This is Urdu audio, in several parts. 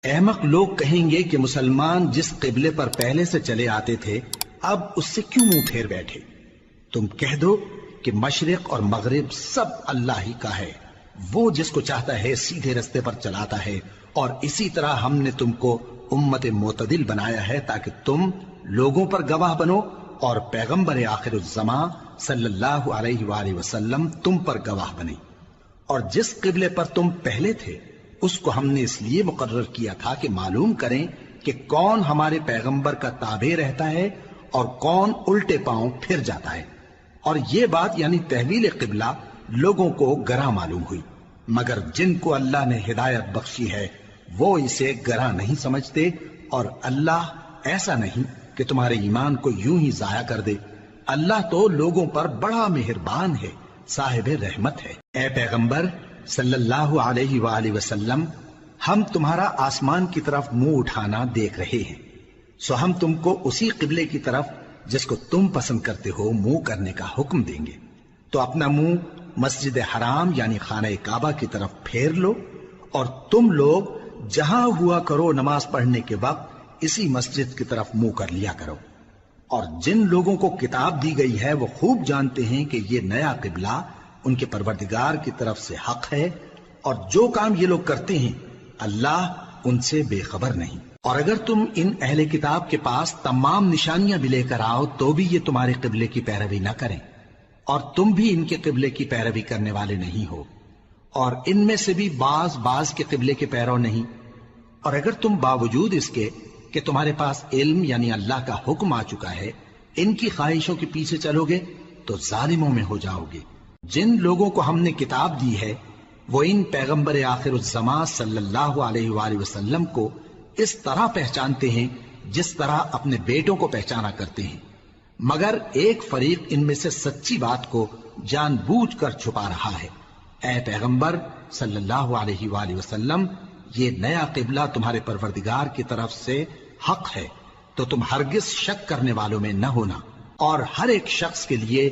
احمق لوگ کہیں گے کہ مسلمان جس قبلے پر پہلے سے چلے آتے تھے اب اس سے کیوں منہ پھیر بیٹھے؟ تم کہہ دو کہ مشرق اور مغرب سب اللہ ہی کا ہے، وہ جس کو چاہتا ہے سیدھے رستے پر چلاتا ہے، اور اسی طرح ہم نے تم کو امت معتدل بنایا ہے تاکہ تم لوگوں پر گواہ بنو اور پیغمبر آخر الزمان صلی اللہ علیہ وآلہ وسلم تم پر گواہ بنے۔ اور جس قبلے پر تم پہلے تھے اس کو ہم نے اس لیے مقرر کیا تھا کہ معلوم کریں کہ کون ہمارے پیغمبر کا تابع رہتا ہے اور کون الٹے پاؤں پھر جاتا ہے۔ اور یہ بات یعنی تحویل قبلہ لوگوں کو گراں معلوم ہوئی، مگر جن کو اللہ نے ہدایت بخشی ہے وہ اسے گراں نہیں سمجھتے، اور اللہ ایسا نہیں کہ تمہارے ایمان کو یوں ہی ضائع کر دے۔ اللہ تو لوگوں پر بڑا مہربان ہے، صاحب رحمت ہے۔ اے پیغمبر صلی اللہ علیہ وآلہ وسلم، ہم تمہارا آسمان کی طرف منہ اٹھانا دیکھ رہے ہیں، سو ہم تم کو اسی قبلے کی طرف جس کو تم پسند کرتے ہو منہ کرنے کا حکم دیں گے۔ تو اپنا منہ مسجد حرام یعنی خانہ کعبہ کی طرف پھیر لو، اور تم لوگ جہاں ہوا کرو نماز پڑھنے کے وقت اسی مسجد کی طرف منہ کر لیا کرو۔ اور جن لوگوں کو کتاب دی گئی ہے وہ خوب جانتے ہیں کہ یہ نیا قبلہ ان کے پروردگار کی طرف سے حق ہے، اور جو کام یہ لوگ کرتے ہیں اللہ ان سے بے خبر نہیں۔ اور اگر تم ان اہل کتاب کے پاس تمام نشانیاں بھی لے کر آؤ تو بھی یہ تمہارے قبلے کی پیروی نہ کریں، اور تم بھی ان کے قبلے کی پیروی کرنے والے نہیں ہو، اور ان میں سے بھی بعض کے قبلے کے پیرو نہیں۔ اور اگر تم باوجود اس کے کہ تمہارے پاس علم یعنی اللہ کا حکم آ چکا ہے ان کی خواہشوں کے پیچھے چلو گے تو ظالموں میں ہو جاؤ گے۔ جن لوگوں کو ہم نے کتاب دی ہے وہ ان پیغمبر آخر الزمان صلی اللہ علیہ وآلہ وسلم کو اس طرح پہچانتے ہیں جس طرح اپنے بیٹوں کو پہچانا کرتے ہیں، مگر ایک فریق ان میں سے سچی بات کو جان بوجھ کر چھپا رہا ہے۔ اے پیغمبر صلی اللہ علیہ وآلہ وسلم، یہ نیا قبلہ تمہارے پروردگار کی طرف سے حق ہے، تو تم ہرگز شک کرنے والوں میں نہ ہونا، اور ہر ایک شخص کے لیے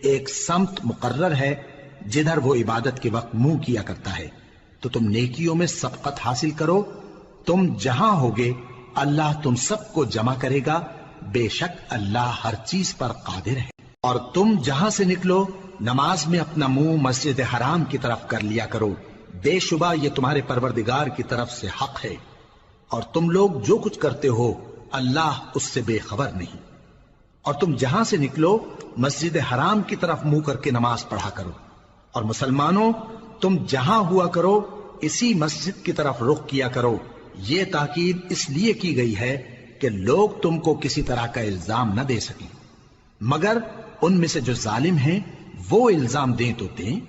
ایک سمت مقرر ہے جدھر وہ عبادت کے وقت منہ کیا کرتا ہے، تو تم نیکیوں میں سبقت حاصل کرو۔ تم جہاں ہوگے اللہ تم سب کو جمع کرے گا، بے شک اللہ ہر چیز پر قادر ہے۔ اور تم جہاں سے نکلو نماز میں اپنا منہ مسجد حرام کی طرف کر لیا کرو، بے شبہ یہ تمہارے پروردگار کی طرف سے حق ہے، اور تم لوگ جو کچھ کرتے ہو اللہ اس سے بے خبر نہیں۔ اور تم جہاں سے نکلو مسجد حرام کی طرف منہ کر کے نماز پڑھا کرو، اور مسلمانوں تم جہاں ہوا کرو اسی مسجد کی طرف رخ کیا کرو۔ یہ تاکید اس لیے کی گئی ہے کہ لوگ تم کو کسی طرح کا الزام نہ دے سکیں، مگر ان میں سے جو ظالم ہیں وہ الزام دیں تو دیں،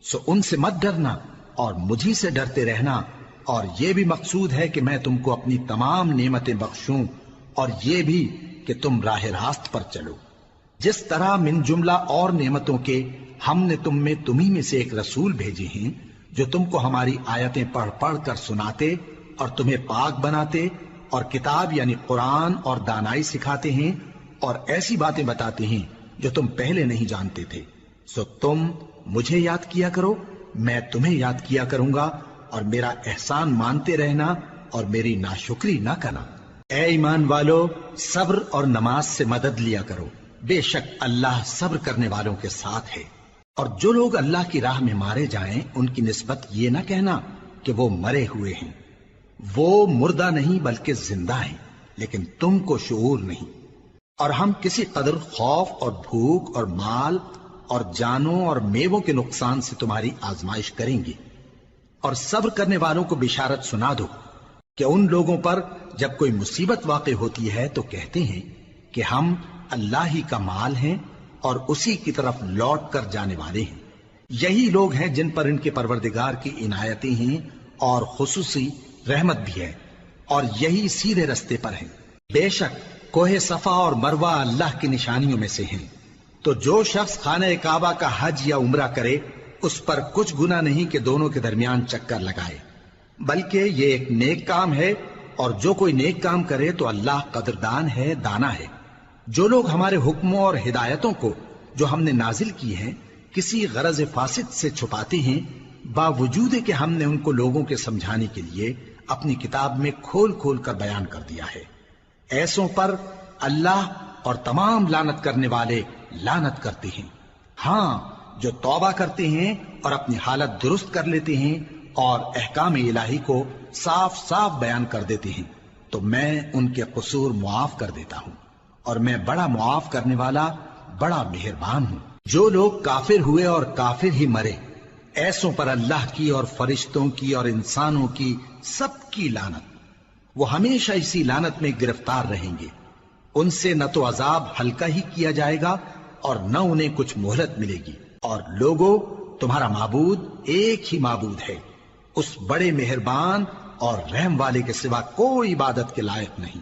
سو ان سے مت ڈرنا اور مجھی سے ڈرتے رہنا، اور یہ بھی مقصود ہے کہ میں تم کو اپنی تمام نعمتیں بخشوں، اور یہ بھی کہ تم راہ راست پر چلو۔ جس طرح من جملہ اور نعمتوں کے ہم نے تمہیں میں سے ایک رسول بھیجے ہیں جو تم کو ہماری آیتیں پڑھ پڑھ کر سناتے اور تمہیں پاک بناتے، اور کتاب یعنی قرآن اور دانائی سکھاتے ہیں، اور ایسی باتیں بتاتے ہیں جو تم پہلے نہیں جانتے تھے، سو تم مجھے یاد کیا کرو، میں تمہیں یاد کیا کروں گا، اور میرا احسان مانتے رہنا اور میری ناشکری نہ کرنا۔ اے ایمان والو، صبر اور نماز سے مدد لیا کرو، بے شک اللہ صبر کرنے والوں کے ساتھ ہے۔ اور جو لوگ اللہ کی راہ میں مارے جائیں ان کی نسبت یہ نہ کہنا کہ وہ مرے ہوئے ہیں، وہ مردہ نہیں بلکہ زندہ ہیں، لیکن تم کو شعور نہیں۔ اور ہم کسی قدر خوف اور بھوک اور مال اور جانوں اور میووں کے نقصان سے تمہاری آزمائش کریں گے، اور صبر کرنے والوں کو بشارت سنا دو کہ ان لوگوں پر جب کوئی مصیبت واقع ہوتی ہے تو کہتے ہیں کہ ہم اللہ ہی کا مال ہیں اور اسی کی طرف لوٹ کر جانے والے ہیں۔ یہی لوگ ہیں جن پر ان کے پروردگار کی عنایتیں ہیں اور خصوصی رحمت بھی ہے، اور یہی سیدھے رستے پر ہیں۔ بے شک کوہ صفا اور مروہ اللہ کی نشانیوں میں سے ہیں، تو جو شخص خانہ کعبہ کا حج یا عمرہ کرے اس پر کچھ گناہ نہیں کہ دونوں کے درمیان چکر لگائے، بلکہ یہ ایک نیک کام ہے، اور جو کوئی نیک کام کرے تو اللہ قدردان ہے، دانا ہے۔ جو لوگ ہمارے حکموں اور ہدایتوں کو جو ہم نے نازل کی ہیں کسی غرض فاسد سے چھپاتے ہیں، باوجود کہ ہم نے ان کو لوگوں کے سمجھانے کے لیے اپنی کتاب میں کھول کھول کر بیان کر دیا ہے۔ ایسوں پر اللہ اور تمام لعنت کرنے والے لعنت کرتے ہیں۔ ہاں، جو توبہ کرتے ہیں اور اپنی حالت درست کر لیتے ہیں اور احکام الہی کو صاف صاف بیان کر دیتے ہیں تو میں ان کے قصور معاف کر دیتا ہوں، اور میں بڑا معاف کرنے والا، بڑا مہربان ہوں۔ جو لوگ کافر ہوئے اور کافر ہی مرے، ایسوں پر اللہ کی اور فرشتوں کی اور انسانوں کی سب کی لعنت، وہ ہمیشہ اسی لعنت میں گرفتار رہیں گے۔ ان سے نہ تو عذاب ہلکا ہی کیا جائے گا اور نہ انہیں کچھ مہلت ملے گی۔ اور لوگوں، تمہارا معبود ایک ہی معبود ہے، اس بڑے مہربان اور رحم والے کے سوا کوئی عبادت کے لائق نہیں۔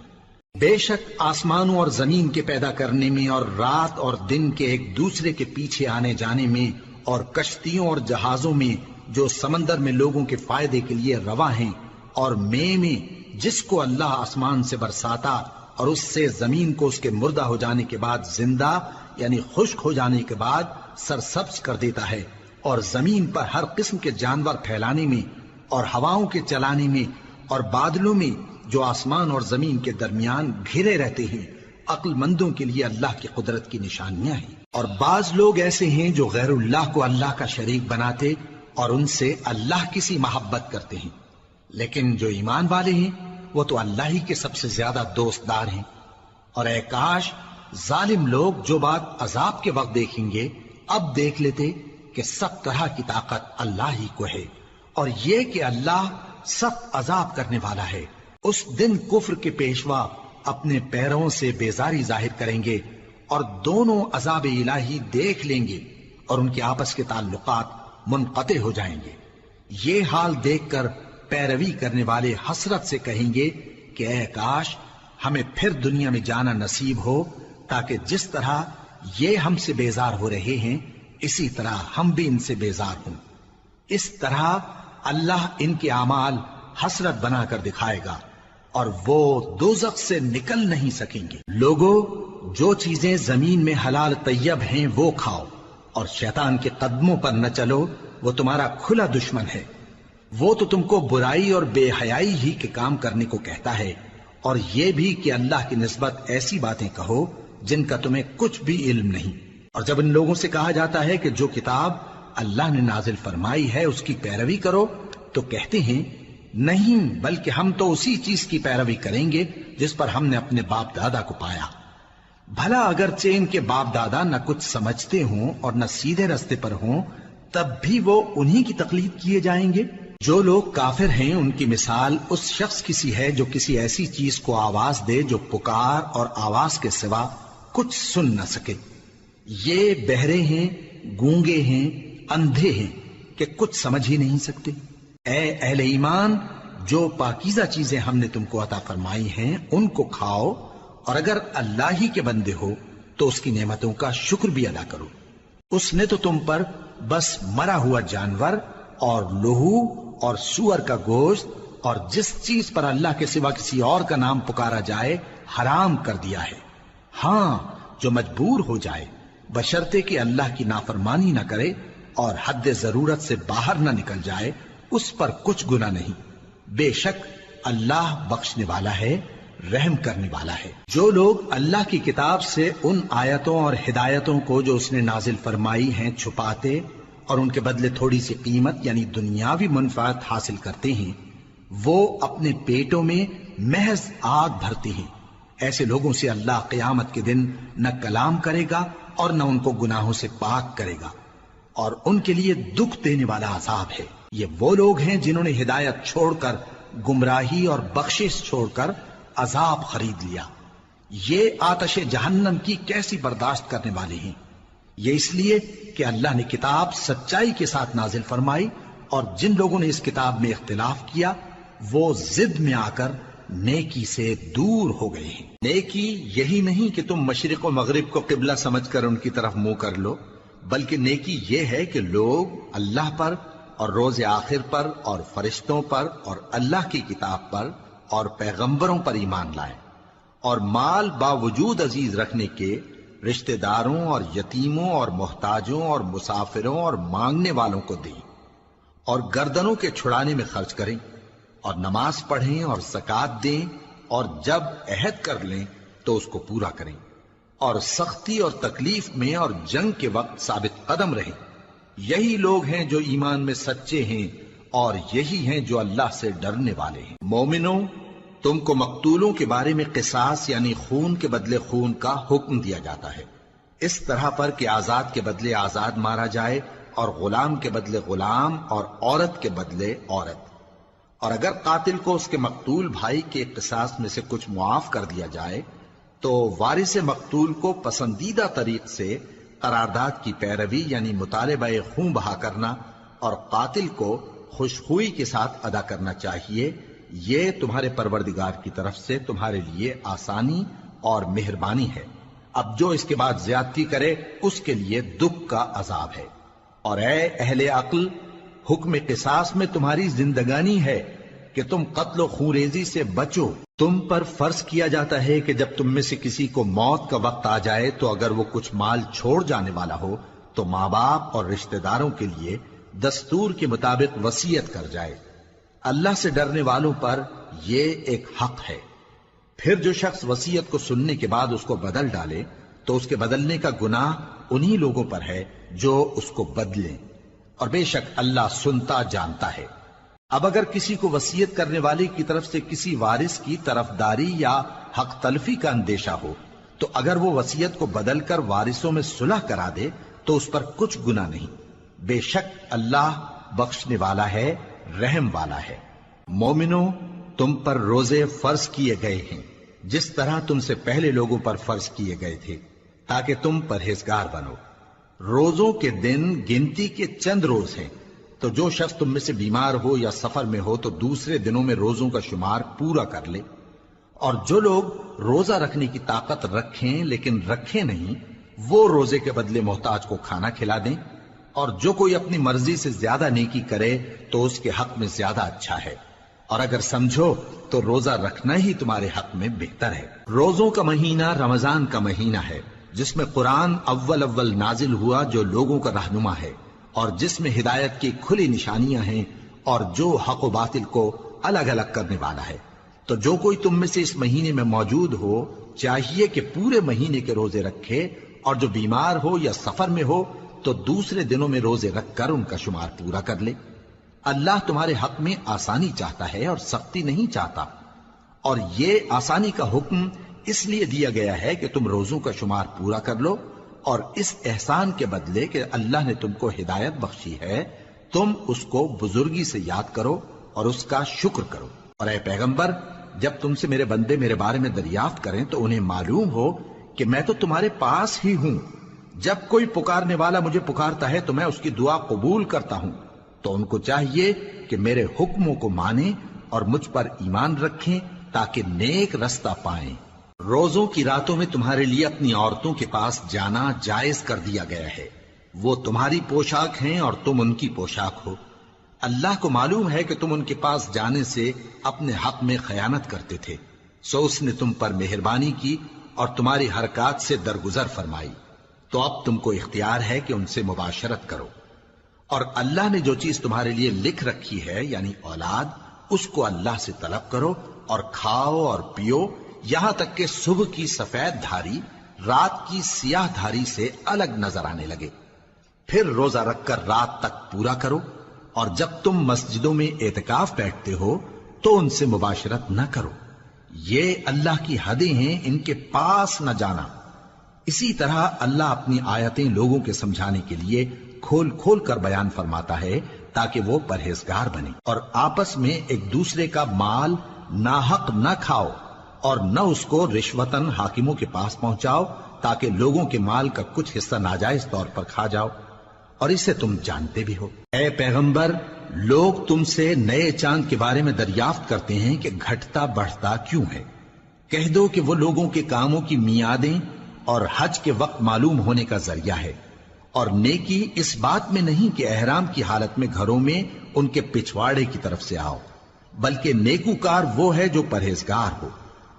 بے شک آسمانوں اور زمین کے پیدا کرنے میں اور رات اور دن کے ایک دوسرے کے پیچھے آنے جانے میں اور کشتیوں اور جہازوں میں جو سمندر میں لوگوں کے فائدے کے لیے رواں ہیں، اور میں جس کو اللہ آسمان سے برساتا اور اس سے زمین کو اس کے مردہ ہو جانے کے بعد زندہ یعنی خشک ہو جانے کے بعد سرسبز کر دیتا ہے، اور زمین پر ہر قسم کے جانور پھیلانے میں اور ہواؤں کے چلانے میں اور بادلوں میں جو آسمان اور زمین کے درمیان گھرے رہتے ہیں، عقل مندوں کے لیے اللہ کی قدرت کی نشانیاں ہیں۔ اور بعض لوگ ایسے ہیں جو غیر اللہ کو اللہ کا شریک بناتے اور ان سے اللہ کی سی محبت کرتے ہیں، لیکن جو ایمان والے ہیں وہ تو اللہ ہی کے سب سے زیادہ دوست دار ہیں۔ اور اے کاش ظالم لوگ جو بات عذاب کے وقت دیکھیں گے اب دیکھ لیتے کہ سب طرح کی طاقت اللہ ہی کو ہے، اور یہ کہ اللہ سخت عذاب کرنے والا ہے۔ اس دن کفر کے پیشوا اپنے پیروں سے بیزاری ظاہر کریں گے اور دونوں عذاب الہی دیکھ لیں گے اور ان کے آپس کے تعلقات منقطع ہو جائیں گے۔ یہ حال دیکھ کر پیروی کرنے والے حسرت سے کہیں گے کہ اے کاش ہمیں پھر دنیا میں جانا نصیب ہو، تاکہ جس طرح یہ ہم سے بیزار ہو رہے ہیں اسی طرح ہم بھی ان سے بیزار ہوں۔ اس طرح اللہ ان کے اعمال حسرت بنا کر دکھائے گا اور وہ دوزخ سے نکل نہیں سکیں گے۔ لوگوں، جو چیزیں زمین میں حلال طیب ہیں وہ کھاؤ، اور شیطان کے قدموں پر نہ چلو، وہ تمہارا کھلا دشمن ہے۔ وہ تو تم کو برائی اور بے حیائی ہی کے کام کرنے کو کہتا ہے، اور یہ بھی کہ اللہ کی نسبت ایسی باتیں کہو جن کا تمہیں کچھ بھی علم نہیں۔ اور جب ان لوگوں سے کہا جاتا ہے کہ جو کتاب اللہ نے نازل فرمائی ہے اس کی پیروی کرو، تو کہتے ہیں نہیں، بلکہ ہم تو اسی چیز کی پیروی کریں گے جس پر ہم نے اپنے باپ دادا کو پایا۔ بھلا اگرچہ ان کے باپ دادا نہ کچھ سمجھتے ہوں اور نہ سیدھے رستے پر ہوں، تب بھی وہ انہی کی تقلید کیے جائیں گے۔ جو لوگ کافر ہیں ان کی مثال اس شخص کی سی ہے جو کسی ایسی چیز کو آواز دے جو پکار اور آواز کے سوا کچھ سن نہ سکے۔ یہ بہرے ہیں، گونگے ہیں، اندھے ہیں کہ کچھ سمجھ ہی نہیں سکتے۔ اے اہل ایمان، جو پاکیزہ چیزیں ہم نے تم کو عطا فرمائی ہیں ان کو کھاؤ، اور اگر اللہ ہی کے بندے ہو تو اس کی نعمتوں کا شکر بھی ادا کرو۔ اس نے تو تم پر بس مرا ہوا جانور اور لہو اور سور کا گوشت اور جس چیز پر اللہ کے سوا کسی اور کا نام پکارا جائے حرام کر دیا ہے۔ ہاں، جو مجبور ہو جائے بشرطے کہ اللہ کی نافرمانی نہ کرے اور حد ضرورت سے باہر نہ نکل جائے، اس پر کچھ گناہ نہیں۔ بے شک اللہ بخشنے والا ہے، رحم کرنے والا ہے۔ جو لوگ اللہ کی کتاب سے ان آیتوں اور ہدایتوں کو جو اس نے نازل فرمائی ہیں چھپاتے اور ان کے بدلے تھوڑی سی قیمت یعنی دنیاوی منفعت حاصل کرتے ہیں، وہ اپنے پیٹوں میں محض آگ بھرتے ہیں۔ ایسے لوگوں سے اللہ قیامت کے دن نہ کلام کرے گا اور نہ ان کو گناہوں سے پاک کرے گا، اور ان کے لیے دکھ دینے والا عذاب ہے۔ یہ وہ لوگ ہیں جنہوں نے ہدایت چھوڑ کر گمراہی اور بخشش چھوڑ کر عذاب خرید لیا۔ یہ آتش جہنم کی کیسی برداشت کرنے والے ہیں۔ یہ اس لیے کہ اللہ نے کتاب سچائی کے ساتھ نازل فرمائی، اور جن لوگوں نے اس کتاب میں اختلاف کیا وہ ضد میں آ کر نیکی سے دور ہو گئے ہیں۔ نیکی یہی نہیں کہ تم مشرق و مغرب کو قبلہ سمجھ کر ان کی طرف منہ کر لو، بلکہ نیکی یہ ہے کہ لوگ اللہ پر اور روز آخر پر اور فرشتوں پر اور اللہ کی کتاب پر اور پیغمبروں پر ایمان لائیں، اور مال باوجود عزیز رکھنے کے رشتہ داروں اور یتیموں اور محتاجوں اور مسافروں اور مانگنے والوں کو دیں، اور گردنوں کے چھڑانے میں خرچ کریں، اور نماز پڑھیں اور زکات دیں، اور جب عہد کر لیں تو اس کو پورا کریں، اور سختی اور تکلیف میں اور جنگ کے وقت ثابت قدم رہیں۔ یہی لوگ ہیں جو ایمان میں سچے ہیں، اور یہی ہیں جو اللہ سے ڈرنے والے ہیں۔ مومنوں، تم کو مقتولوں کے بارے میں قصاص یعنی خون کے بدلے خون کا حکم دیا جاتا ہے، اس طرح پر کہ آزاد کے بدلے آزاد مارا جائے، اور غلام کے بدلے غلام، اور عورت کے بدلے عورت۔ اور اگر قاتل کو اس کے مقتول بھائی کے قصاص میں سے کچھ معاف کر دیا جائے تو وارث مقتول کو پسندیدہ طریق سے قرارداد کی پیروی یعنی مطالبہ خون بہا کرنا اور قاتل کو خوشخوئی کے ساتھ ادا کرنا چاہیے۔ یہ تمہارے پروردگار کی طرف سے تمہارے لیے آسانی اور مہربانی ہے۔ اب جو اس کے بعد زیادتی کرے اس کے لیے دکھ کا عذاب ہے۔ اور اے اہل عقل، حکم قصاص میں تمہاری زندگانی ہے کہ تم قتل و خونریزی سے بچو۔ تم پر فرض کیا جاتا ہے کہ جب تم میں سے کسی کو موت کا وقت آ جائے تو اگر وہ کچھ مال چھوڑ جانے والا ہو تو ماں باپ اور رشتہ داروں کے لیے دستور کے مطابق وصیت کر جائے۔ اللہ سے ڈرنے والوں پر یہ ایک حق ہے۔ پھر جو شخص وصیت کو سننے کے بعد اس کو بدل ڈالے تو اس کے بدلنے کا گناہ انہی لوگوں پر ہے جو اس کو بدلیں، اور بے شک اللہ سنتا جانتا ہے۔ اب اگر کسی کو وصیت کرنے والے کی طرف سے کسی وارث کی طرفداری یا حق تلفی کا اندیشہ ہو تو اگر وہ وصیت کو بدل کر وارثوں میں صلح کرا دے تو اس پر کچھ گناہ نہیں، بے شک اللہ بخشنے والا ہے، رحم والا ہے۔ مومنوں، تم پر روزے فرض کیے گئے ہیں جس طرح تم سے پہلے لوگوں پر فرض کیے گئے تھے تاکہ تم پرہیزگار بنو۔ روزوں کے دن گنتی کے چند روز ہیں، تو جو شخص تم میں سے بیمار ہو یا سفر میں ہو تو دوسرے دنوں میں روزوں کا شمار پورا کر لے۔ اور جو لوگ روزہ رکھنے کی طاقت رکھیں لیکن رکھیں نہیں، وہ روزے کے بدلے محتاج کو کھانا کھلا دیں۔ اور جو کوئی اپنی مرضی سے زیادہ نیکی کرے تو اس کے حق میں زیادہ اچھا ہے، اور اگر سمجھو تو روزہ رکھنا ہی تمہارے حق میں بہتر ہے۔ روزوں کا مہینہ رمضان کا مہینہ ہے جس میں قرآن اول نازل ہوا، جو لوگوں کا رہنما ہے اور جس میں ہدایت کی کھلی نشانیاں ہیں، اور جو حق و باطل کو الگ الگ کرنے والا ہے۔ تو جو کوئی تم میں سے اس مہینے میں موجود ہو چاہیے کہ پورے مہینے کے روزے رکھے، اور جو بیمار ہو یا سفر میں ہو تو دوسرے دنوں میں روزے رکھ کر ان کا شمار پورا کر لے۔ اللہ تمہارے حق میں آسانی چاہتا ہے اور سختی نہیں چاہتا۔ اور یہ آسانی کا حکم اس لیے دیا گیا ہے کہ تم روزوں کا شمار پورا کر لو، اور اس احسان کے بدلے کہ اللہ نے تم کو ہدایت بخشی ہے تم اس کو بزرگی سے یاد کرو اور اس کا شکر کرو۔ اور اے پیغمبر، جب تم سے میرے بندے میرے بارے میں دریافت کریں تو انہیں معلوم ہو کہ میں تو تمہارے پاس ہی ہوں۔ جب کوئی پکارنے والا مجھے پکارتا ہے تو میں اس کی دعا قبول کرتا ہوں۔ تو ان کو چاہیے کہ میرے حکموں کو مانیں اور مجھ پر ایمان رکھیں تاکہ نیک رستہ پائیں۔ روزوں کی راتوں میں تمہارے لیے اپنی عورتوں کے پاس جانا جائز کر دیا گیا ہے، وہ تمہاری پوشاک ہیں اور تم ان کی پوشاک ہو۔ اللہ کو معلوم ہے کہ تم ان کے پاس جانے سے اپنے حق میں خیانت کرتے تھے، سو اس نے تم پر مہربانی کی اور تمہاری حرکات سے درگزر فرمائی، تو اب تم کو اختیار ہے کہ ان سے مباشرت کرو۔ اور اللہ نے جو چیز تمہارے لیے لکھ رکھی ہے یعنی اولاد، اس کو اللہ سے طلب کرو اور کھاؤ اور پیو، یہاں تک کہ صبح کی سفید دھاری رات کی سیاہ دھاری سے الگ نظر آنے لگے۔ پھر روزہ رکھ کر رات تک پورا کرو، اور جب تم مسجدوں میں اعتکاف بیٹھتے ہو تو ان سے مباشرت نہ کرو، یہ اللہ کی حدیں ہیں، ان کے پاس نہ جانا۔ اسی طرح اللہ اپنی آیتیں لوگوں کے سمجھانے کے لیے کھول کھول کر بیان فرماتا ہے تاکہ وہ پرہیزگار بنے۔ اور آپس میں ایک دوسرے کا مال ناحق نہ کھاؤ، اور نہ اس کو رشوتاً حاکموں کے پاس پہنچاؤ تاکہ لوگوں کے مال کا کچھ حصہ ناجائز طور پر کھا جاؤ، اور اسے تم جانتے بھی ہو۔ اے پیغمبر، لوگ تم سے نئے چاند کے بارے میں دریافت کرتے ہیں کہ گھٹتا بڑھتا کیوں ہے۔ کہہ دو کہ وہ لوگوں کے کاموں کی میعادیں اور حج کے وقت معلوم ہونے کا ذریعہ ہے، اور نیکی اس بات میں نہیں کہ احرام کی حالت میں گھروں میں ان کے پچھواڑے کی طرف سے آؤ، بلکہ نیکوکار وہ ہے جو پرہیزگار ہو،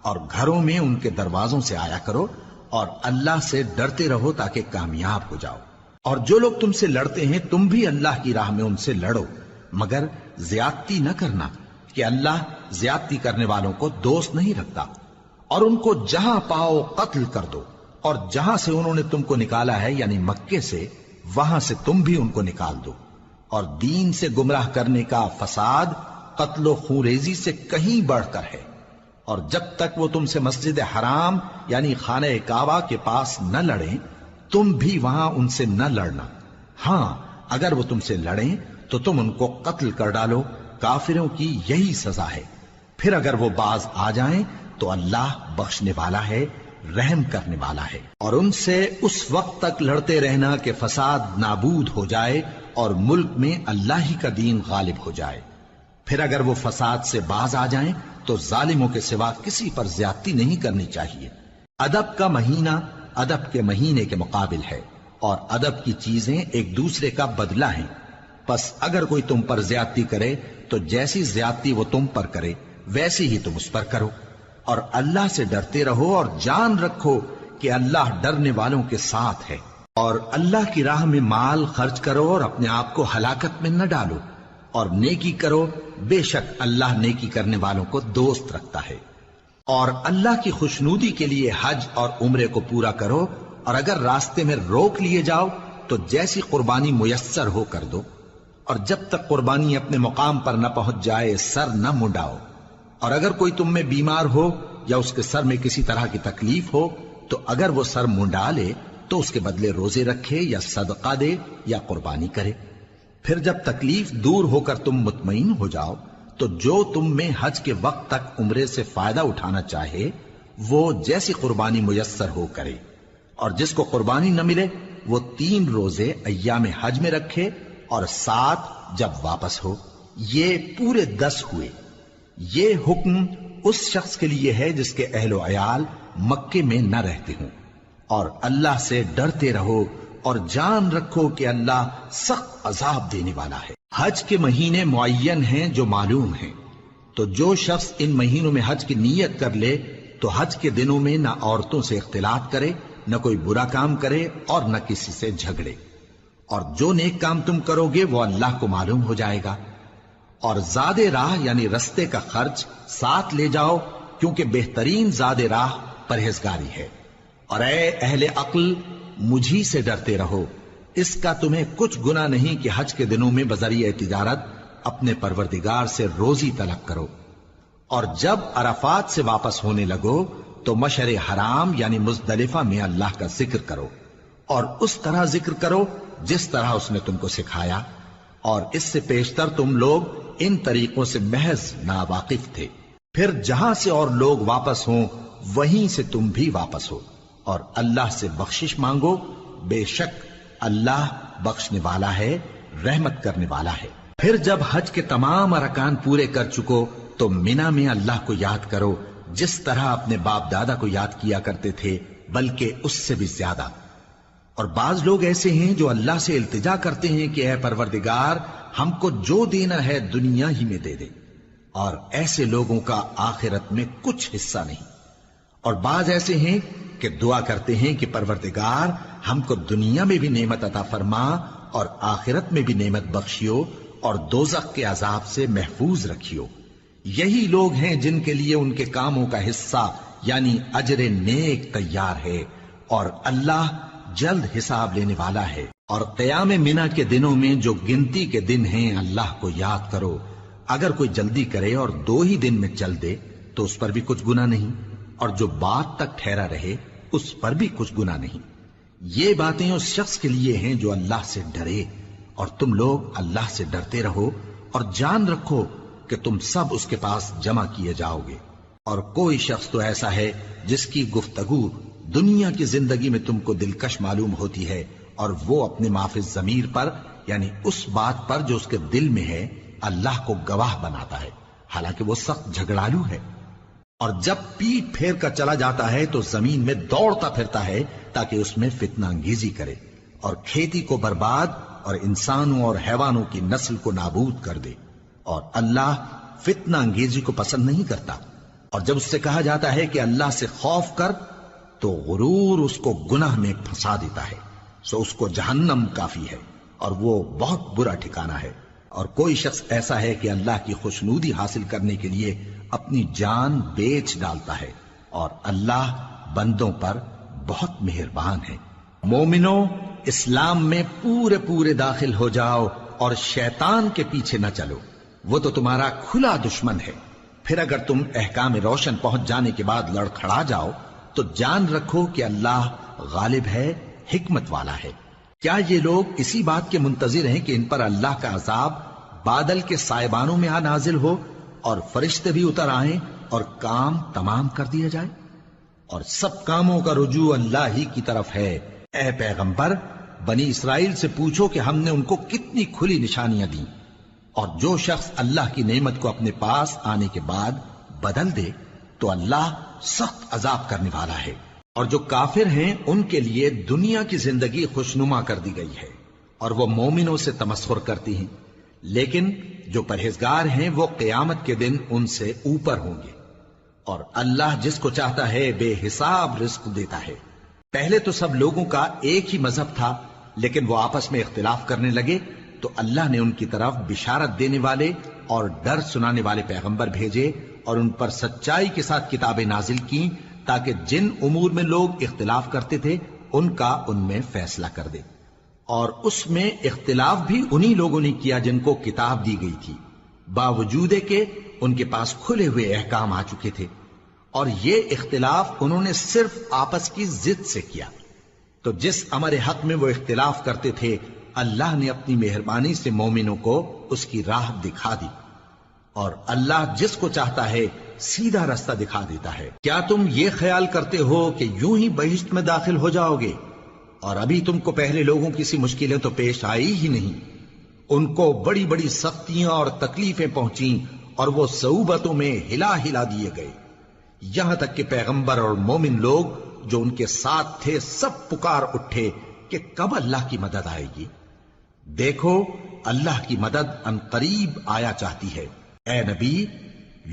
اور گھروں میں ان کے دروازوں سے آیا کرو، اور اللہ سے ڈرتے رہو تاکہ کامیاب ہو جاؤ۔ اور جو لوگ تم سے لڑتے ہیں تم بھی اللہ کی راہ میں ان سے لڑو، مگر زیادتی نہ کرنا، کہ اللہ زیادتی کرنے والوں کو دوست نہیں رکھتا، اور ان کو جہاں پاؤ قتل کر دو، اور جہاں سے انہوں نے تم کو نکالا ہے یعنی مکے سے، وہاں سے تم بھی ان کو نکال دو۔ اور دین سے گمراہ کرنے کا فساد قتل و خونریزی سے کہیں بڑھ کر ہے، اور جب تک وہ تم سے مسجد حرام یعنی خانہ کعبہ کے پاس نہ لڑیں تم بھی وہاں ان سے نہ لڑنا۔ ہاں اگر وہ تم سے لڑیں تو تم ان کو قتل کر ڈالو، کافروں کی یہی سزا ہے۔ پھر اگر وہ باز آ جائیں تو اللہ بخشنے والا ہے، رحم کرنے والا ہے۔ اور ان سے اس وقت تک لڑتے رہنا کہ فساد نابود ہو جائے اور ملک میں اللہ ہی کا دین غالب ہو جائے۔ پھر اگر وہ فساد سے باز آ جائیں تو ظالموں کے سوا کسی پر زیادتی نہیں کرنی چاہیے۔ ادب کا مہینہ ادب کے مہینے کے مقابل ہے، اور ادب کی چیزیں ایک دوسرے کا بدلہ ہیں۔ پس اگر کوئی تم پر زیادتی کرے تو جیسی زیادتی وہ تم پر کرے ویسی ہی تم اس پر کرو، اور اللہ سے ڈرتے رہو اور جان رکھو کہ اللہ ڈرنے والوں کے ساتھ ہے۔ اور اللہ کی راہ میں مال خرچ کرو اور اپنے آپ کو ہلاکت میں نہ ڈالو، اور نیکی کرو، بے شک اللہ نیکی کرنے والوں کو دوست رکھتا ہے۔ اور اللہ کی خوشنودی کے لیے حج اور عمرے کو پورا کرو، اور اگر راستے میں روک لیے جاؤ تو جیسی قربانی میسر ہو کر دو، اور جب تک قربانی اپنے مقام پر نہ پہنچ جائے سر نہ منڈاؤ۔ اور اگر کوئی تم میں بیمار ہو یا اس کے سر میں کسی طرح کی تکلیف ہو تو اگر وہ سر منڈا لے تو اس کے بدلے روزے رکھے یا صدقہ دے یا قربانی کرے۔ پھر جب تکلیف دور ہو کر تم مطمئن ہو جاؤ تو جو تم میں حج کے وقت تک عمرے سے فائدہ اٹھانا چاہے وہ جیسی قربانی میسر ہو کرے، اور جس کو قربانی نہ ملے وہ 3 روزے ایام حج میں رکھے اور 7 جب واپس ہو، یہ پورے 10 ہوئے۔ یہ حکم اس شخص کے لیے ہے جس کے اہل و عیال مکے میں نہ رہتے ہوں۔ اور اللہ سے ڈرتے رہو اور جان رکھو کہ اللہ سخت عذاب دینے والا ہے۔ حج کے مہینے معین ہیں جو معلوم ہیں، تو جو شخص ان مہینوں میں حج کی نیت کر لے تو حج کے دنوں میں نہ عورتوں سے اختلاط کرے، نہ کوئی برا کام کرے اور نہ کسی سے جھگڑے۔ اور جو نیک کام تم کرو گے وہ اللہ کو معلوم ہو جائے گا۔ اور زاد راہ یعنی رستے کا خرچ ساتھ لے جاؤ، کیونکہ بہترین زاد راہ پرہیزگاری ہے۔ اور اے اہل عقل مجھی سے ڈرتے رہو، اس کا تمہیں کچھ گناہ نہیں کہ حج کے دنوں میں بذریعہ تجارت اپنے پروردگار سے روزی طلب کرو۔ اور جب عرفات سے واپس ہونے لگو تو مشعر حرام یعنی مزدلفہ میں اللہ کا ذکر کرو، اور اس طرح ذکر کرو جس طرح اس نے تم کو سکھایا، اور اس سے پیشتر تم لوگ ان طریقوں سے محض ناواقف تھے۔ پھر جہاں سے اور لوگ واپس ہوں وہیں سے تم بھی واپس ہو، اور اللہ سے بخشش مانگو، بے شک اللہ بخشنے والا ہے، رحمت کرنے والا ہے۔ پھر جب حج کے تمام ارکان پورے کر چکو تو مینا میں اللہ کو یاد کرو جس طرح اپنے باپ دادا کو یاد کیا کرتے تھے، بلکہ اس سے بھی زیادہ۔ اور بعض لوگ ایسے ہیں جو اللہ سے التجا کرتے ہیں کہ اے پروردگار ہم کو جو دینا ہے دنیا ہی میں دے دے، اور ایسے لوگوں کا آخرت میں کچھ حصہ نہیں۔ اور بعض ایسے ہیں کہ دعا کرتے ہیں کہ پروردگار ہم کو دنیا میں بھی نعمت عطا فرما اور آخرت میں بھی نعمت بخشیو اور دوزخ کے عذاب سے محفوظ رکھیو۔ یہی لوگ ہیں جن کے لیے ان کے کاموں کا حصہ یعنی اجر نیک تیار ہے، اور اللہ جلد حساب لینے والا ہے۔ اور قیام منا کے دنوں میں جو گنتی کے دن ہیں اللہ کو یاد کرو، اگر کوئی جلدی کرے اور 2 ہی دن میں چل دے تو اس پر بھی کچھ گناہ نہیں، اور جو بات تک ٹھہرا رہے اس پر بھی کچھ گناہ نہیں۔ یہ باتیں اس شخص کے لیے ہیں جو اللہ سے ڈرے، اور تم لوگ اللہ سے ڈرتے رہو اور جان رکھو کہ تم سب اس کے پاس جمع کیے جاؤ گے۔ اور کوئی شخص تو ایسا ہے جس کی گفتگو دنیا کی زندگی میں تم کو دلکش معلوم ہوتی ہے، اور وہ اپنے معافی ضمیر پر یعنی اس بات پر جو اس کے دل میں ہے اللہ کو گواہ بناتا ہے، حالانکہ وہ سخت جھگڑالو ہے۔ اور جب پیٹ پھیر کر چلا جاتا ہے تو زمین میں دوڑتا پھرتا ہے تاکہ اس میں فتنہ انگیزی کرے اور کھیتی کو برباد اور انسانوں اور حیوانوں کی نسل کو نابود کر دے، اور اللہ فتنہ انگیزی کو پسند نہیں کرتا۔ اور جب اس سے کہا جاتا ہے کہ اللہ سے خوف کر تو غرور اس کو گناہ میں پھنسا دیتا ہے، سو اس کو جہنم کافی ہے اور وہ بہت برا ٹھکانہ ہے۔ اور کوئی شخص ایسا ہے کہ اللہ کی خوشنودی حاصل کرنے کے لیے اپنی جان بیچ ڈالتا ہے، اور اللہ بندوں پر بہت مہربان ہے۔ مومنو، اسلام میں پورے پورے داخل ہو جاؤ اور شیطان کے پیچھے نہ چلو، وہ تو تمہارا کھلا دشمن ہے۔ پھر اگر تم احکام روشن پہنچ جانے کے بعد لڑکھڑا جاؤ تو جان رکھو کہ اللہ غالب ہے، حکمت والا ہے۔ کیا یہ لوگ اسی بات کے منتظر ہیں کہ ان پر اللہ کا عذاب بادل کے سائبانوں میں آ نازل ہو اور فرشتے بھی اتر آئیں اور کام تمام کر دیا جائے؟ اور سب کاموں کا رجوع اللہ ہی کی طرف ہے۔ اے پیغمبر، بنی اسرائیل سے پوچھو کہ ہم نے ان کو کتنی کھلی نشانیاں دیں، اور جو شخص اللہ کی نعمت کو اپنے پاس آنے کے بعد بدل دے تو اللہ سخت عذاب کرنے والا ہے۔ اور جو کافر ہیں ان کے لیے دنیا کی زندگی خوشنما کر دی گئی ہے، اور وہ مومنوں سے تمسخر کرتی ہیں، لیکن جو پرہیزگار ہیں وہ قیامت کے دن ان سے اوپر ہوں گے۔ اور اللہ جس کو چاہتا ہے بے حساب رزق دیتا ہے۔ پہلے تو سب لوگوں کا ایک ہی مذہب تھا، لیکن وہ آپس میں اختلاف کرنے لگے تو اللہ نے ان کی طرف بشارت دینے والے اور ڈر سنانے والے پیغمبر بھیجے، اور ان پر سچائی کے ساتھ کتابیں نازل کی، تاکہ جن امور میں لوگ اختلاف کرتے تھے ان کا ان میں فیصلہ کر دے۔ اور اس میں اختلاف بھی انہی لوگوں نے کیا جن کو کتاب دی گئی تھی، باوجود کہ ان کے پاس کھلے ہوئے احکام آ چکے تھے، اور یہ اختلاف انہوں نے صرف آپس کی ضد سے کیا۔ تو جس امر حق میں وہ اختلاف کرتے تھے اللہ نے اپنی مہربانی سے مومنوں کو اس کی راہ دکھا دی، اور اللہ جس کو چاہتا ہے سیدھا رستہ دکھا دیتا ہے۔ کیا تم یہ خیال کرتے ہو کہ یوں ہی بہشت میں داخل ہو جاؤ گے، اور ابھی تم کو پہلے لوگوں کی سی مشکلیں تو پیش آئی ہی نہیں؟ ان کو بڑی بڑی سختیاں اور تکلیفیں پہنچیں، اور وہ صعوبتوں میں ہلا ہلا دیے گئے، یہاں تک کہ پیغمبر اور مومن لوگ جو ان کے ساتھ تھے سب پکار اٹھے کہ کب اللہ کی مدد آئے گی۔ دیکھو اللہ کی مدد ان قریب آیا چاہتی ہے۔ اے نبی،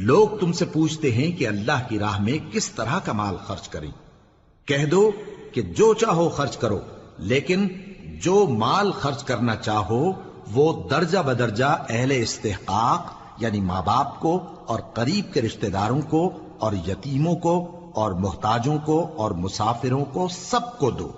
لوگ تم سے پوچھتے ہیں کہ اللہ کی راہ میں کس طرح کا مال خرچ کریں۔ کہہ دو کہ جو چاہو خرچ کرو، لیکن جو مال خرچ کرنا چاہو وہ درجہ بدرجہ اہل استحقاق یعنی ماں باپ کو اور قریب کے رشتہ داروں کو اور یتیموں کو اور محتاجوں کو اور مسافروں کو سب کو دو،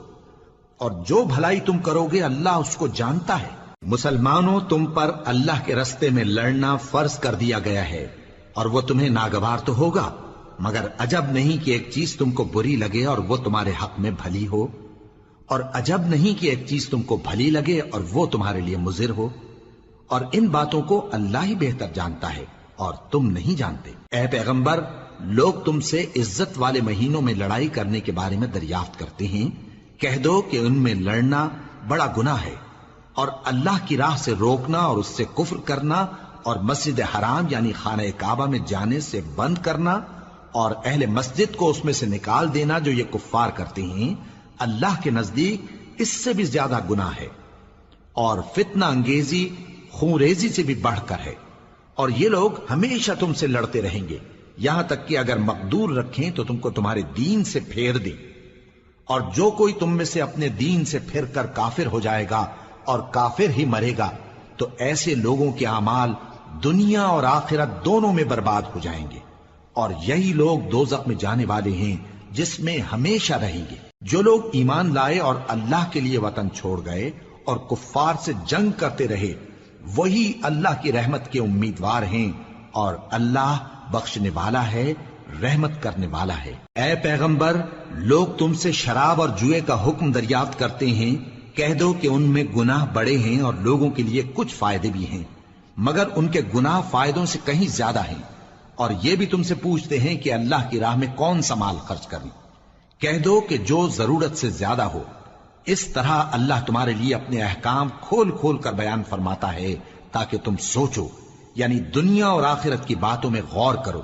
اور جو بھلائی تم کرو گے اللہ اس کو جانتا ہے۔ مسلمانوں، تم پر اللہ کے رستے میں لڑنا فرض کر دیا گیا ہے، اور وہ تمہیں ناگوار تو ہوگا، مگر عجب نہیں کہ ایک چیز تم کو بری لگے اور وہ تمہارے حق میں بھلی ہو، اور عجب نہیں کہ ایک چیز تم کو بھلی لگے اور وہ تمہارے لیے مضر ہو، اور ان باتوں کو اللہ ہی بہتر جانتا ہے اور تم نہیں جانتے۔ اے پیغمبر، لوگ تم سے عزت والے مہینوں میں لڑائی کرنے کے بارے میں دریافت کرتے ہیں، کہہ دو کہ ان میں لڑنا بڑا گناہ ہے، اور اللہ کی راہ سے روکنا اور اس سے کفر کرنا اور مسجد حرام یعنی خانہ کعبہ میں جانے سے بند کرنا اور اہل مسجد کو اس میں سے نکال دینا جو یہ کفار کرتے ہیں، اللہ کے نزدیک اس سے بھی زیادہ گناہ ہے، اور فتنہ انگیزی خونریزی سے بھی بڑھ کر ہے۔ اور یہ لوگ ہمیشہ تم سے لڑتے رہیں گے، یہاں تک کہ اگر مقدور رکھیں تو تم کو تمہارے دین سے پھیر دیں، اور جو کوئی تم میں سے اپنے دین سے پھر کر کافر ہو جائے گا اور کافر ہی مرے گا تو ایسے لوگوں کے اعمال دنیا اور آخرت دونوں میں برباد ہو جائیں گے، اور یہی لوگ دوزخ میں جانے والے ہیں جس میں ہمیشہ رہیں گے۔ جو لوگ ایمان لائے اور اللہ کے لیے وطن چھوڑ گئے اور کفار سے جنگ کرتے رہے وہی اللہ کی رحمت کے امیدوار ہیں، اور اللہ بخشنے والا ہے، رحمت کرنے والا ہے۔ اے پیغمبر، لوگ تم سے شراب اور جوئے کا حکم دریافت کرتے ہیں، کہہ دو کہ ان میں گناہ بڑے ہیں اور لوگوں کے لیے کچھ فائدے بھی ہیں، مگر ان کے گناہ فائدوں سے کہیں زیادہ ہیں۔ اور یہ بھی تم سے پوچھتے ہیں کہ اللہ کی راہ میں کون سا مال خرچ کریں، کہہ دو کہ جو ضرورت سے زیادہ ہو۔ اس طرح اللہ تمہارے لیے اپنے احکام کھول کھول کر بیان فرماتا ہے تاکہ تم سوچو، یعنی دنیا اور آخرت کی باتوں میں غور کرو۔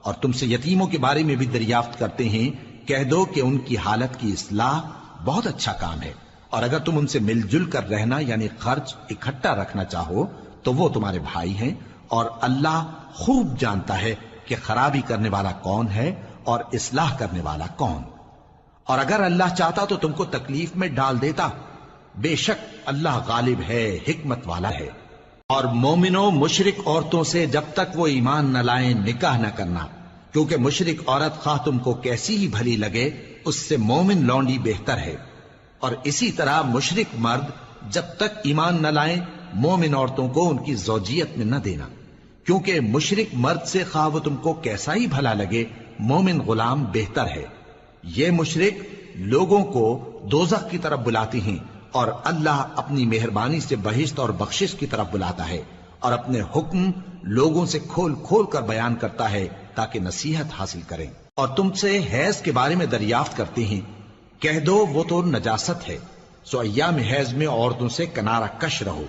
اور تم سے یتیموں کے بارے میں بھی دریافت کرتے ہیں، کہہ دو کہ ان کی حالت کی اصلاح بہت اچھا کام ہے، اور اگر تم ان سے مل جل کر رہنا یعنی خرچ اکٹھا رکھنا چاہو تو وہ تمہارے بھائی ہیں، اور اللہ خوب جانتا ہے کہ خرابی کرنے والا کون ہے اور اصلاح کرنے والا کون۔ اور اگر اللہ چاہتا تو تم کو تکلیف میں ڈال دیتا، بے شک اللہ غالب ہے، حکمت والا ہے۔ اور مومنوں مشرک عورتوں سے جب تک وہ ایمان نہ لائیں نکاح نہ کرنا، کیونکہ مشرک عورت خواہ تم کو کیسی ہی بھلی لگے اس سے مومن لونڈی بہتر ہے، اور اسی طرح مشرک مرد جب تک ایمان نہ لائیں مومن عورتوں کو ان کی زوجیت میں نہ دینا، کیونکہ مشرک مرد سے خواہ وہ تم کو کیسا ہی بھلا لگے مومن غلام بہتر ہے۔ یہ مشرک لوگوں کو دوزخ کی طرف بلاتی ہیں، اور اللہ اپنی مہربانی سے بہشت اور بخشش کی طرف بلاتا ہے، اور اپنے حکم لوگوں سے کھول کھول کر بیان کرتا ہے تاکہ نصیحت حاصل کریں۔ اور تم سے حیض کے بارے میں دریافت کرتے ہیں، کہہ دو وہ تو نجاست ہے، سو ایام حیض میں عورتوں سے کنارہ کش رہو،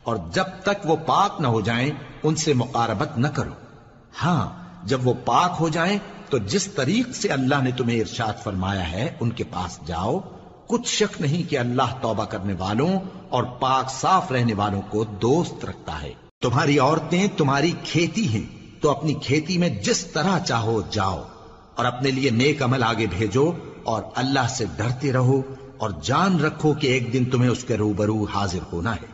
اور جب تک وہ پاک نہ ہو جائیں ان سے مقاربت نہ کرو۔ ہاں جب وہ پاک ہو جائیں تو جس طریق سے اللہ نے تمہیں ارشاد فرمایا ہے ان کے پاس جاؤ، کچھ شک نہیں کہ اللہ توبہ کرنے والوں اور پاک صاف رہنے والوں کو دوست رکھتا ہے۔ تمہاری عورتیں تمہاری کھیتی ہیں، تو اپنی کھیتی میں جس طرح چاہو جاؤ، اور اپنے لیے نیک عمل آگے بھیجو، اور اللہ سے ڈرتے رہو، اور جان رکھو کہ ایک دن تمہیں اس کے روبرو حاضر ہونا ہے۔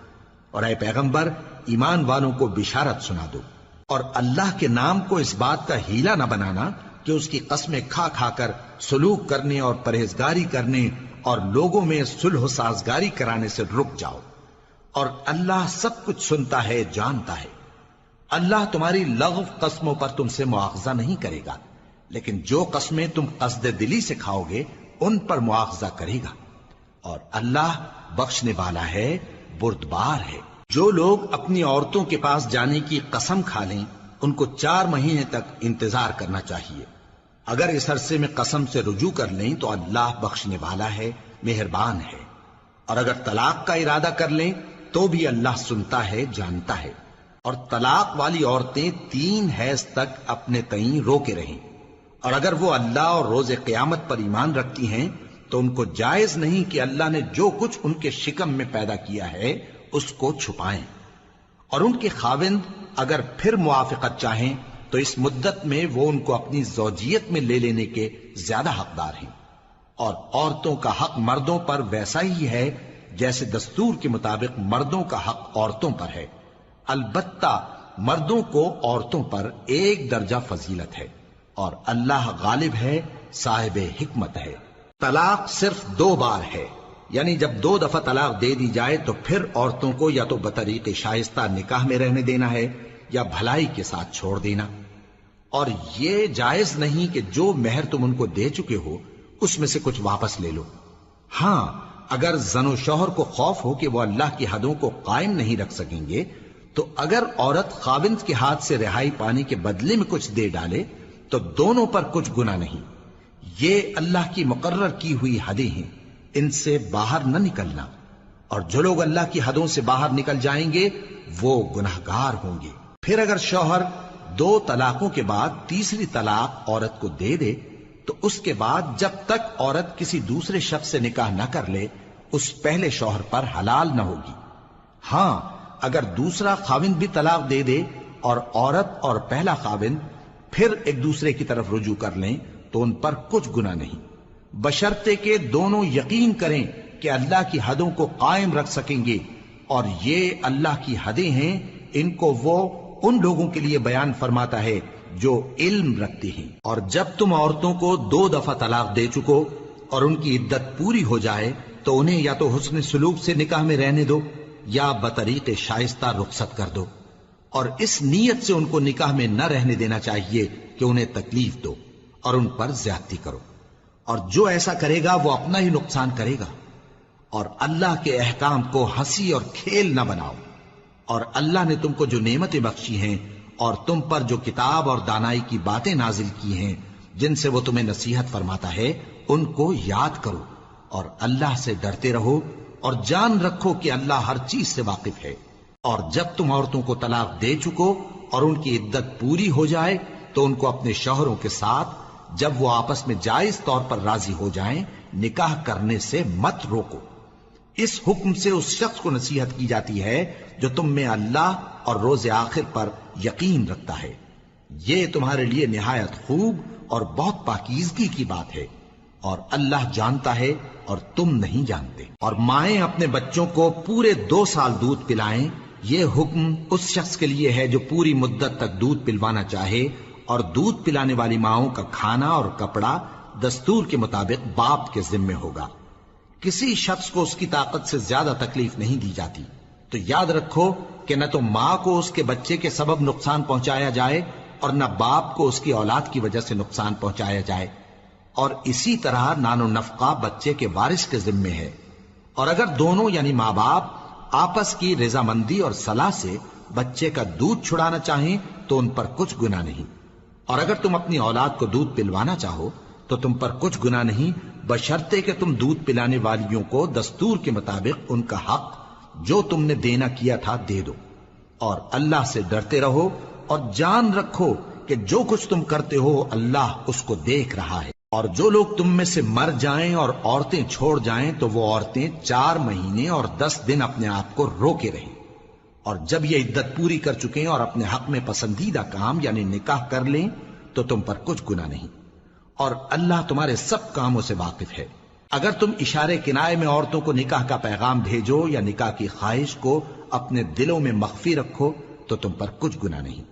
اور اے پیغمبر ایمان والوں کو بشارت سنا دو، اور اللہ کے نام کو اس بات کا ہیلا نہ بنانا کہ اس کی قسمیں کھا کھا کر سلوک کرنے اور پرہیزگاری کرنے اور لوگوں میں صلح و سازگاری کرانے سے رک جاؤ، اور اللہ سب کچھ سنتا ہے جانتا ہے۔ اللہ تمہاری لغو قسموں پر تم سے مواخذہ نہیں کرے گا، لیکن جو قسمیں تم قصد دلی سے کھاؤ گے ان پر مواخذہ کرے گا، اور اللہ بخشنے والا ہے بردبار ہے۔ جو لوگ اپنی عورتوں کے پاس جانے کی قسم کھا لیں ان کو 4 مہینے تک انتظار کرنا چاہیے۔ اگر اس عرصے میں قسم سے رجوع کر لیں تو اللہ بخشنے والا ہے، مہربان ہے، اور اگر طلاق کا ارادہ کر لیں تو بھی اللہ سنتا ہے جانتا ہے۔ اور طلاق والی عورتیں 3 حیض تک اپنے تئیں روکے رہیں، اور اگر وہ اللہ اور روز قیامت پر ایمان رکھتی ہیں تو ان کو جائز نہیں کہ اللہ نے جو کچھ ان کے شکم میں پیدا کیا ہے اس کو چھپائیں، اور ان کے خاوند اگر پھر موافقت چاہیں تو اس مدت میں وہ ان کو اپنی زوجیت میں لے لینے کے زیادہ حقدار ہیں۔ اور عورتوں کا حق مردوں پر ویسا ہی ہے جیسے دستور کے مطابق مردوں کا حق عورتوں پر ہے، البتہ مردوں کو عورتوں پر 1 درجہ فضیلت ہے، اور اللہ غالب ہے، صاحب حکمت ہے۔ طلاق صرف 2 بار ہے، یعنی جب 2 دفعہ طلاق دے دی جائے تو پھر عورتوں کو یا تو بطریق شائستہ نکاح میں رہنے دینا ہے یا بھلائی کے ساتھ چھوڑ دینا، اور یہ جائز نہیں کہ جو مہر تم ان کو دے چکے ہو اس میں سے کچھ واپس لے لو۔ ہاں اگر زن و شوہر کو خوف ہو کہ وہ اللہ کی حدوں کو قائم نہیں رکھ سکیں گے تو اگر عورت خاوند کے ہاتھ سے رہائی پانے کے بدلے میں کچھ دے ڈالے تو دونوں پر کچھ گناہ نہیں۔ یہ اللہ کی مقرر کی ہوئی حدیں ہیں، ان سے باہر نہ نکلنا، اور جو لوگ اللہ کی حدوں سے باہر نکل جائیں گے وہ گناہگار ہوں گے۔ پھر اگر شوہر 2 طلاقوں کے بعد تیسری طلاق عورت کو دے دے تو اس کے بعد جب تک عورت کسی دوسرے شخص سے نکاح نہ کر لے اس پہلے شوہر پر حلال نہ ہوگی۔ ہاں اگر دوسرا خاوند بھی طلاق دے دے اور عورت اور پہلا خاوند پھر ایک دوسرے کی طرف رجوع کر لیں تو ان پر کچھ گناہ نہیں، بشرطے کہ دونوں یقین کریں کہ اللہ کی حدوں کو قائم رکھ سکیں گے، اور یہ اللہ کی حدیں ہیں، ان کو وہ ان لوگوں کے لیے بیان فرماتا ہے جو علم رکھتے ہیں۔ اور جب تم عورتوں کو 2 دفعہ طلاق دے چکو اور ان کی عدت پوری ہو جائے تو انہیں یا تو حسن سلوک سے نکاح میں رہنے دو یا بطریق شائستہ رخصت کر دو، اور اس نیت سے ان کو نکاح میں نہ رہنے دینا چاہیے کہ انہیں تکلیف دو اور ان پر زیادتی کرو، اور جو ایسا کرے گا وہ اپنا ہی نقصان کرے گا۔ اور اللہ کے احکام کو ہنسی اور کھیل نہ بناؤ، اور اللہ نے تم کو جو نعمتیں بخشی ہیں اور تم پر جو کتاب اور دانائی کی باتیں نازل کی ہیں جن سے وہ تمہیں نصیحت فرماتا ہے ان کو یاد کرو، اور اللہ سے ڈرتے رہو، اور جان رکھو کہ اللہ ہر چیز سے واقف ہے۔ اور جب تم عورتوں کو طلاق دے چکو اور ان کی عدت پوری ہو جائے تو ان کو اپنے شوہروں کے ساتھ جب وہ آپس میں جائز طور پر راضی ہو جائیں نکاح کرنے سے مت روکو۔ اس حکم سے اس شخص کو نصیحت کی جاتی ہے جو تم میں اللہ اور روز آخر پر یقین رکھتا ہے۔ یہ تمہارے لیے نہایت خوب اور بہت پاکیزگی کی بات ہے، اور اللہ جانتا ہے اور تم نہیں جانتے۔ اور مائیں اپنے بچوں کو پورے 2 سال دودھ پلائیں یہ حکم اس شخص کے لیے ہے جو پوری مدت تک دودھ پلوانا چاہے، اور دودھ پلانے والی ماؤں کا کھانا اور کپڑا دستور کے مطابق باپ کے ذمے ہوگا۔ کسی شخص کو اس کی طاقت سے زیادہ تکلیف نہیں دی جاتی، تو یاد رکھو کہ نہ تو ماں کو اس کے بچے کے سبب نقصان پہنچایا جائے اور نہ باپ کو اس کی اولاد کی وجہ سے نقصان پہنچایا جائے، اور اسی طرح نان و نفقہ بچے کے وارث کے ذمے ہے۔ اور اگر دونوں یعنی ماں باپ آپس کی رضامندی اور صلاح سے بچے کا دودھ چھڑانا چاہیں تو ان پر کچھ گناہ نہیں، اور اگر تم اپنی اولاد کو دودھ پلوانا چاہو تو تم پر کچھ گناہ نہیں، بشرطے کہ تم دودھ پلانے والیوں کو دستور کے مطابق ان کا حق جو تم نے دینا کیا تھا دے دو، اور اللہ سے ڈرتے رہو اور جان رکھو کہ جو کچھ تم کرتے ہو اللہ اس کو دیکھ رہا ہے۔ اور جو لوگ تم میں سے مر جائیں اور عورتیں چھوڑ جائیں تو وہ عورتیں 4 مہینے اور 10 دن اپنے آپ کو روکے رہیں، اور جب یہ عدت پوری کر چکیں اور اپنے حق میں پسندیدہ کام یعنی نکاح کر لیں تو تم پر کچھ گناہ نہیں، اور اللہ تمہارے سب کاموں سے واقف ہے۔ اگر تم اشارے کنائے میں عورتوں کو نکاح کا پیغام بھیجو یا نکاح کی خواہش کو اپنے دلوں میں مخفی رکھو تو تم پر کچھ گناہ نہیں۔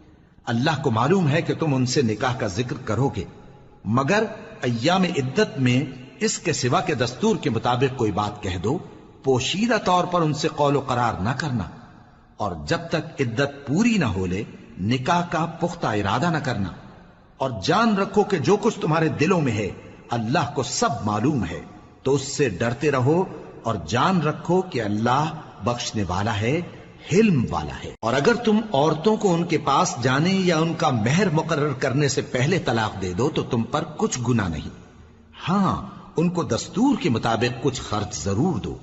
اللہ کو معلوم ہے کہ تم ان سے نکاح کا ذکر کرو گے، مگر ایام عدت میں اس کے سوا کے دستور کے مطابق کوئی بات کہہ دو، پوشیدہ طور پر ان سے قول و قرار نہ کرنا، اور جب تک عدت پوری نہ ہو لے نکاح کا پختہ ارادہ نہ کرنا، اور جان رکھو کہ جو کچھ تمہارے دلوں میں ہے اللہ کو سب معلوم ہے، تو اس سے ڈرتے رہو اور جان رکھو کہ اللہ بخشنے والا ہے، حلم والا ہے۔ اور اگر تم عورتوں کو ان کے پاس جانے یا ان کا مہر مقرر کرنے سے پہلے طلاق دے دو تو تم پر کچھ گناہ نہیں، ہاں ان کو دستور کے مطابق کچھ خرچ ضرور دو،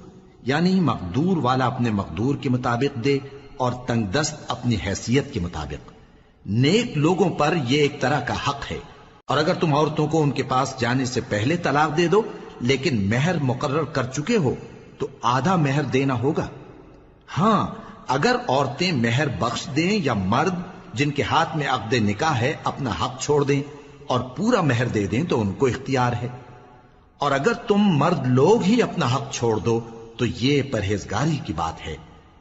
یعنی مقدور والا اپنے مقدور کے مطابق دے اور تنگ دست اپنی حیثیت کے مطابق۔ نیک لوگوں پر یہ ایک طرح کا حق ہے۔ اور اگر تم عورتوں کو ان کے پاس جانے سے پہلے طلاق دے دو لیکن مہر مقرر کر چکے ہو تو آدھا مہر دینا ہوگا۔ ہاں اگر عورتیں مہر بخش دیں یا مرد جن کے ہاتھ میں عقد نکاح ہے اپنا حق چھوڑ دیں اور پورا مہر دے دیں تو ان کو اختیار ہے۔ اور اگر تم مرد لوگ ہی اپنا حق چھوڑ دو تو یہ پرہیزگاری کی بات ہے،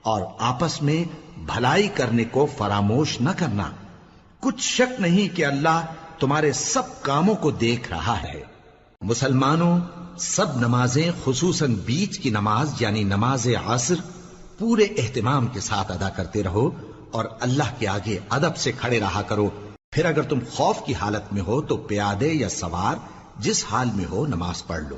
اور آپس میں بھلائی کرنے کو فراموش نہ کرنا۔ کچھ شک نہیں کہ اللہ تمہارے سب کاموں کو دیکھ رہا ہے۔ مسلمانوں، سب نمازیں خصوصاً بیچ کی نماز یعنی نماز عصر پورے اہتمام کے ساتھ ادا کرتے رہو اور اللہ کے آگے ادب سے کھڑے رہا کرو۔ پھر اگر تم خوف کی حالت میں ہو تو پیادے یا سوار جس حال میں ہو نماز پڑھ لو۔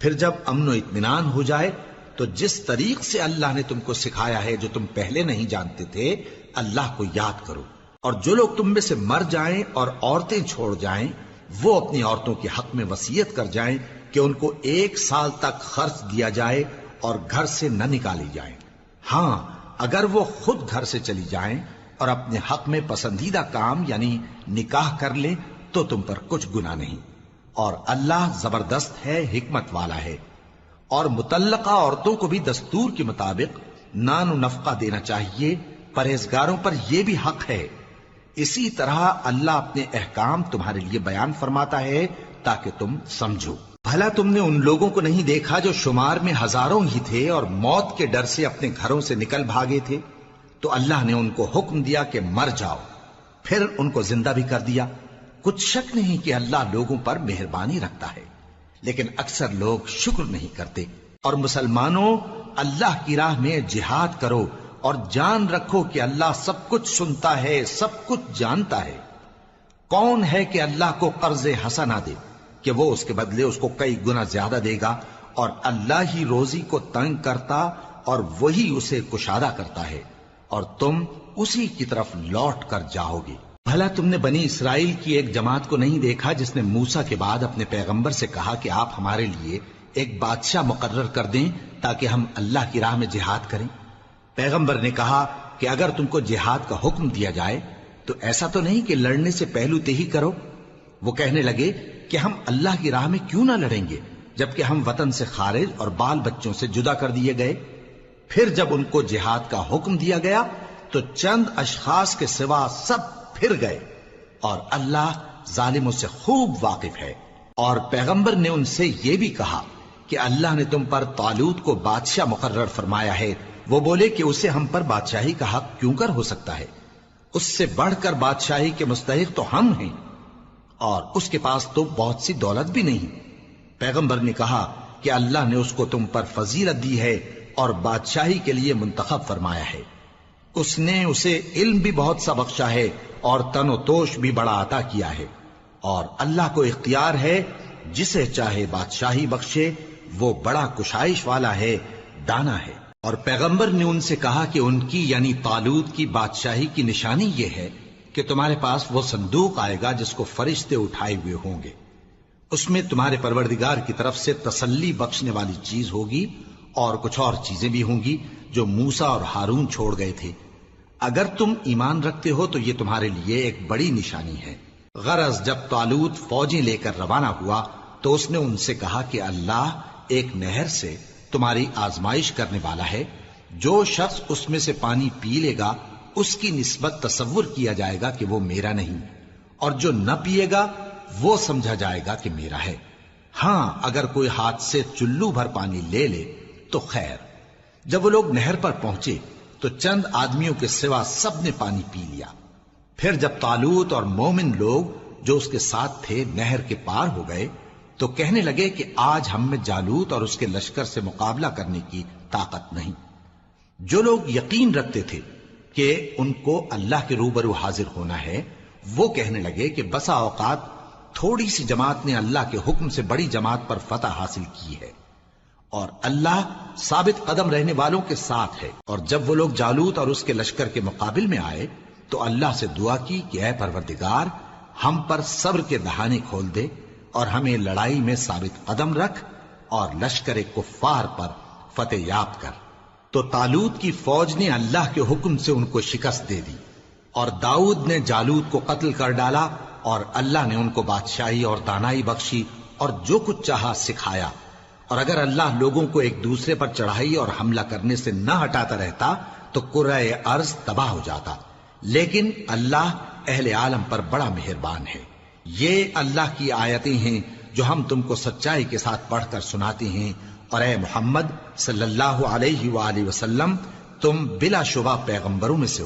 پھر جب امن و اطمینان ہو جائے تو جس طریق سے اللہ نے تم کو سکھایا ہے جو تم پہلے نہیں جانتے تھے اللہ کو یاد کرو۔ اور جو لوگ تم میں سے مر جائیں اور عورتیں چھوڑ جائیں وہ اپنی عورتوں کے حق میں وصیت کر جائیں کہ ان کو 1 سال تک خرچ دیا جائے اور گھر سے نہ نکالی جائیں۔ ہاں اگر وہ خود گھر سے چلی جائیں اور اپنے حق میں پسندیدہ کام یعنی نکاح کر لیں تو تم پر کچھ گناہ نہیں، اور اللہ زبردست ہے، حکمت والا ہے۔ اور مطلقہ عورتوں کو بھی دستور کے مطابق نان و نفقہ دینا چاہیے، پرہیزگاروں پر یہ بھی حق ہے۔ اسی طرح اللہ اپنے احکام تمہارے لیے بیان فرماتا ہے تاکہ تم سمجھو۔ بھلا تم نے ان لوگوں کو نہیں دیکھا جو شمار میں ہزاروں ہی تھے اور موت کے ڈر سے اپنے گھروں سے نکل بھاگے تھے؟ تو اللہ نے ان کو حکم دیا کہ مر جاؤ، پھر ان کو زندہ بھی کر دیا۔ کچھ شک نہیں کہ اللہ لوگوں پر مہربانی رکھتا ہے، لیکن اکثر لوگ شکر نہیں کرتے۔ اور مسلمانوں، اللہ کی راہ میں جہاد کرو اور جان رکھو کہ اللہ سب کچھ سنتا ہے، سب کچھ جانتا ہے۔ کون ہے کہ اللہ کو قرض حسنہ دے کہ وہ اس کے بدلے اس کو کئی گنا زیادہ دے گا، اور اللہ ہی روزی کو تنگ کرتا اور وہی اسے کشادہ کرتا ہے، اور تم اسی کی طرف لوٹ کر جاؤ گے۔ بھلا تم نے بنی اسرائیل کی ایک جماعت کو نہیں دیکھا جس نے موسیٰ کے بعد اپنے پیغمبر سے کہا کہ آپ ہمارے لیے ایک بادشاہ مقرر کر دیں تاکہ ہم اللہ کی راہ میں جہاد کریں؟ پیغمبر نے کہا کہ اگر تم کو جہاد کا حکم دیا جائے تو ایسا تو نہیں کہ لڑنے سے پہلو تہی کرو۔ وہ کہنے لگے کہ ہم اللہ کی راہ میں کیوں نہ لڑیں گے جبکہ ہم وطن سے خارج اور بال بچوں سے جدا کر دیے گئے۔ پھر جب ان کو جہاد کا حکم دیا گیا تو چند اشخاص کے سوا سب پھر گئے، اور اللہ ظالموں سے خوب واقف ہے۔ اور پیغمبر نے ان سے یہ بھی کہا کہ اللہ نے تم پر طالوت کو بادشاہ مقرر فرمایا ہے، وہ بولے کہ اسے ہم پر بادشاہی کا حق کیوں کر ہو سکتا ہے؟ اس سے بڑھ کر بادشاہی کے مستحق تو ہم ہیں، اور اس کے پاس تو بہت سی دولت بھی نہیں۔ پیغمبر نے کہا کہ اللہ نے اس کو تم پر فضیلت دی ہے اور بادشاہی کے لیے منتخب فرمایا ہے۔ اس نے اسے علم بھی بہت سا بخشا ہے اور تن و توش بھی بڑا عطا کیا ہے، اور اللہ کو اختیار ہے جسے چاہے بادشاہی بخشے، وہ بڑا کشائش والا ہے، دانا ہے۔ اور پیغمبر نے ان سے کہا کہ ان کی یعنی طالوت کی بادشاہی کی نشانی یہ ہے کہ تمہارے پاس وہ صندوق آئے گا جس کو فرشتے اٹھائے ہوئے ہوں گے، اس میں تمہارے پروردگار کی طرف سے تسلی بخشنے والی چیز ہوگی اور کچھ اور چیزیں بھی ہوں گی جو موسیٰ اور ہارون چھوڑ گئے تھے۔ اگر تم ایمان رکھتے ہو تو یہ تمہارے لیے ایک بڑی نشانی ہے۔ غرض جب طالوت فوجیں لے کر روانہ ہوا تو اس نے ان سے کہا کہ اللہ ایک نہر سے تمہاری آزمائش کرنے والا ہے، جو شخص اس میں سے پانی پی لے گا اس کی نسبت تصور کیا جائے گا کہ وہ میرا نہیں، اور جو نہ پیے گا وہ سمجھا جائے گا کہ میرا ہے۔ ہاں اگر کوئی ہاتھ سے چلو بھر پانی لے لے تو خیر۔ جب وہ لوگ نہر پر پہنچے تو چند آدمیوں کے سوا سب نے پانی پی لیا۔ پھر جب طالوت اور مومن لوگ جو اس کے ساتھ تھے نہر کے پار ہو گئے تو کہنے لگے کہ آج ہم میں جالوت اور اس کے لشکر سے مقابلہ کرنے کی طاقت نہیں۔ جو لوگ یقین رکھتے تھے کہ ان کو اللہ کے روبرو حاضر ہونا ہے، وہ کہنے لگے کہ بسا اوقات تھوڑی سی جماعت نے اللہ کے حکم سے بڑی جماعت پر فتح حاصل کی ہے، اور اللہ ثابت قدم رہنے والوں کے ساتھ ہے۔ اور جب وہ لوگ جالوت اور اس کے لشکر کے مقابل میں آئے تو اللہ سے دعا کی کہ اے پروردگار، ہم پر صبر کے دہانے کھول دے اور ہمیں لڑائی میں ثابت قدم رکھ اور لشکر کفار پر فتح یاب کر۔ تو طالوت کی فوج نے اللہ کے حکم سے ان کو شکست دے دی، اور داؤد نے جالوت کو قتل کر ڈالا، اور اللہ نے ان کو بادشاہی اور دانائی بخشی اور جو کچھ چاہا سکھایا۔ اور اگر اللہ لوگوں کو ایک دوسرے پر چڑھائی اور حملہ کرنے سے نہ ہٹاتا رہتا تو کرۂ ارض تباہ ہو جاتا، لیکن اللہ اہل عالم پر بڑا مہربان ہے۔ یہ اللہ کی آیتیں ہیں جو ہم تم کو سچائی کے ساتھ پڑھ کر سناتے ہیں، اور اے محمد صلی اللہ علیہ وآلہ وسلم، تم بلا شبہ پیغمبروں میں سے